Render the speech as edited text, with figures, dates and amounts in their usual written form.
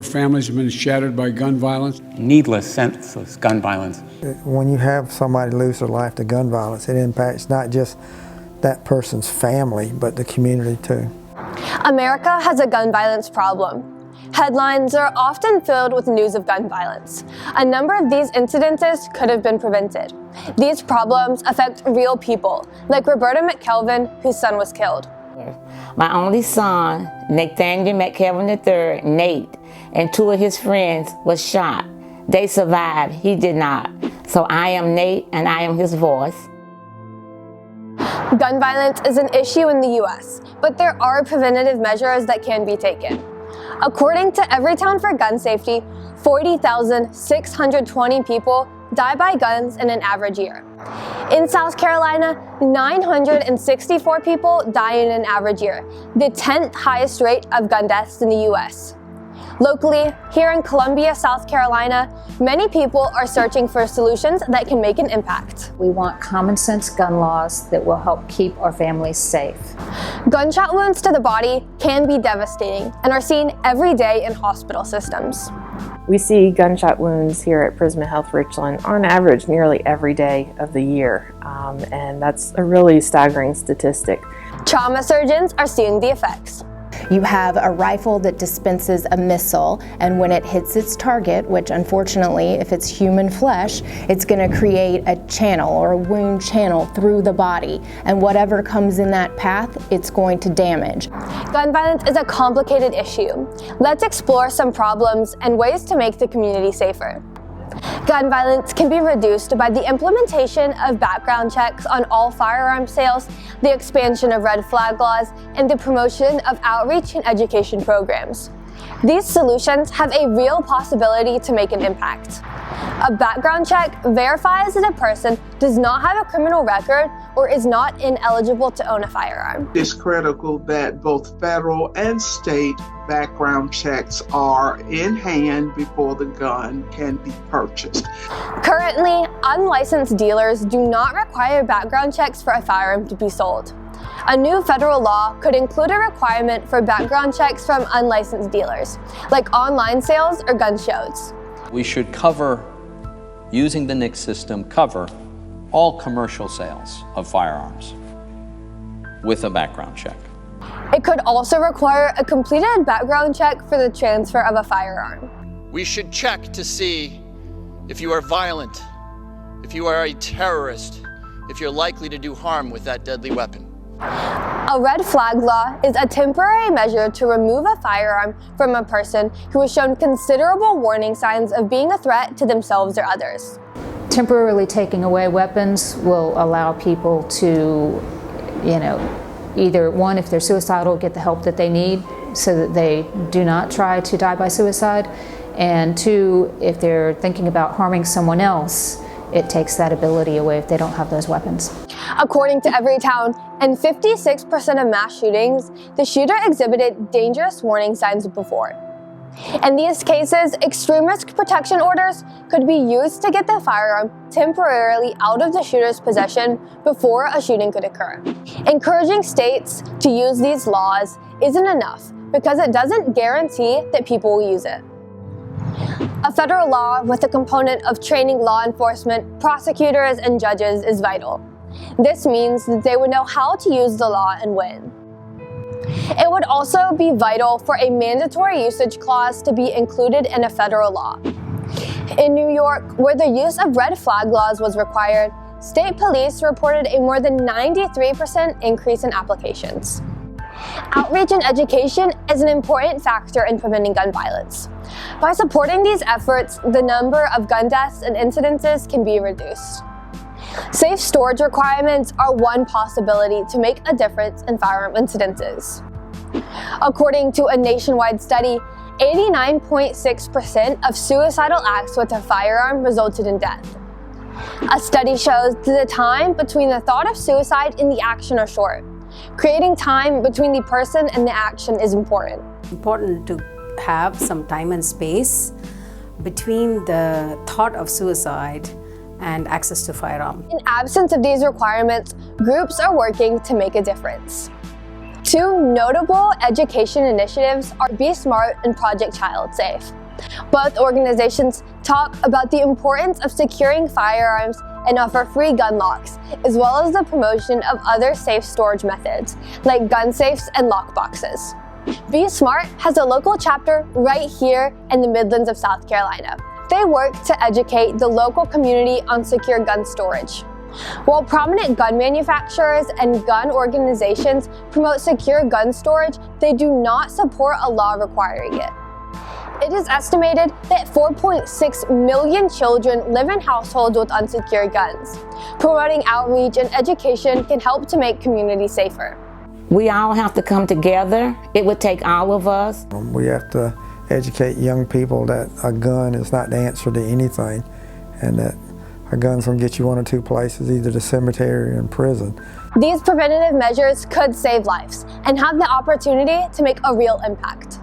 Families have been shattered by gun violence. Needless, senseless gun violence. When you have somebody lose their life to gun violence, it impacts not just that person's family, but the community too. America has a gun violence problem. Headlines are often filled with news of gun violence. A number of these incidences could have been prevented. These problems affect real people, like Roberta McKelvin, whose son was killed. My only son, Nathaniel McKelvin III, Nate, and two of his friends was shot. They survived, he did not. So I am Nate and I am his voice. Gun violence is an issue in the U.S., but there are preventative measures that can be taken. According to Everytown for Gun Safety, 40,620 people die by guns in an average year. In South Carolina, 964 people die in an average year, the 10th highest rate of gun deaths in the U.S. Locally, here in Columbia, South Carolina, many people are searching for solutions that can make an impact. We want common sense gun laws that will help keep our families safe. Gunshot wounds to the body can be devastating and are seen every day in hospital systems. We see gunshot wounds here at Prisma Health Richland on average nearly every day of the year, and that's a really staggering statistic. Trauma surgeons are seeing the effects. You have a rifle that dispenses a missile, and when it hits its target, which unfortunately, if it's human flesh, it's going to create a channel or a wound channel through the body, and whatever comes in that path, it's going to damage. Gun violence is a complicated issue. Let's explore some problems and ways to make the community safer. Gun violence can be reduced by the implementation of background checks on all firearm sales, the expansion of red flag laws, and the promotion of outreach and education programs. These solutions have a real possibility to make an impact. A background check verifies that a person does not have a criminal record or is not ineligible to own a firearm. It's critical that both federal and state background checks are in hand before the gun can be purchased. Currently, unlicensed dealers do not require background checks for a firearm to be sold. A new federal law could include a requirement for background checks from unlicensed dealers, like online sales or gun shows. We should using the NICS system, cover all commercial sales of firearms with a background check. It could also require a completed background check for the transfer of a firearm. We should check to see if you are violent, if you are a terrorist, if you're likely to do harm with that deadly weapon. A red flag law is a temporary measure to remove a firearm from a person who has shown considerable warning signs of being a threat to themselves or others. Temporarily taking away weapons will allow people to, either one, if they're suicidal, get the help that they need so that they do not try to die by suicide, and two, if they're thinking about harming someone else, it takes that ability away if they don't have those weapons. According to Everytown, in 56% of mass shootings, the shooter exhibited dangerous warning signs before. In these cases, extreme risk protection orders could be used to get the firearm temporarily out of the shooter's possession before a shooting could occur. Encouraging states to use these laws isn't enough because it doesn't guarantee that people will use it. A federal law with a component of training law enforcement, prosecutors, and judges is vital. This means that they would know how to use the law and when. It would also be vital for a mandatory usage clause to be included in a federal law. In New York, where the use of red flag laws was required, state police reported a more than 93% increase in applications. Outreach and education is an important factor in preventing gun violence. By supporting these efforts, the number of gun deaths and incidences can be reduced. Safe storage requirements are one possibility to make a difference in firearm incidences. According to a nationwide study, 89.6% of suicidal acts with a firearm resulted in death. A study shows that the time between the thought of suicide and the action are short. Creating time between the person and the action is important. Important to have some time and space between the thought of suicide and access to firearm. In absence of these requirements, groups are working to make a difference. Two notable education initiatives are Be Smart and Project Child Safe. Both organizations talk about the importance of securing firearms and offer free gun locks, as well as the promotion of other safe storage methods, like gun safes and lockboxes. Be Smart has a local chapter right here in the Midlands of South Carolina. They work to educate the local community on secure gun storage. While prominent gun manufacturers and gun organizations promote secure gun storage, they do not support a law requiring it. It is estimated that 4.6 million children live in households with unsecured guns. Promoting outreach and education can help to make communities safer. We all have to come together. It would take all of us. We have to educate young people that a gun is not the answer to anything, and that a gun's gonna get you one or two places, either the cemetery or in prison. These preventative measures could save lives and have the opportunity to make a real impact.